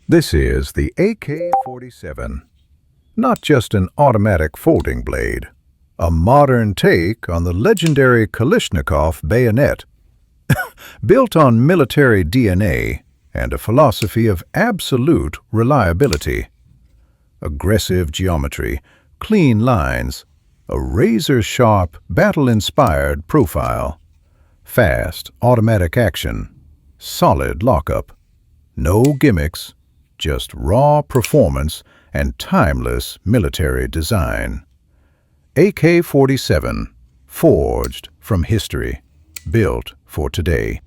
This is the AK-47, not just an automatic folding blade, a modern take on the legendary Kalashnikov bayonet, built on military DNA and a philosophy of absolute reliability. Aggressive geometry, clean lines, a razor-sharp, battle-inspired profile, fast automatic action, solid lockup, no gimmicks, just raw performance and timeless military design. AK-47, forged from history, built for today.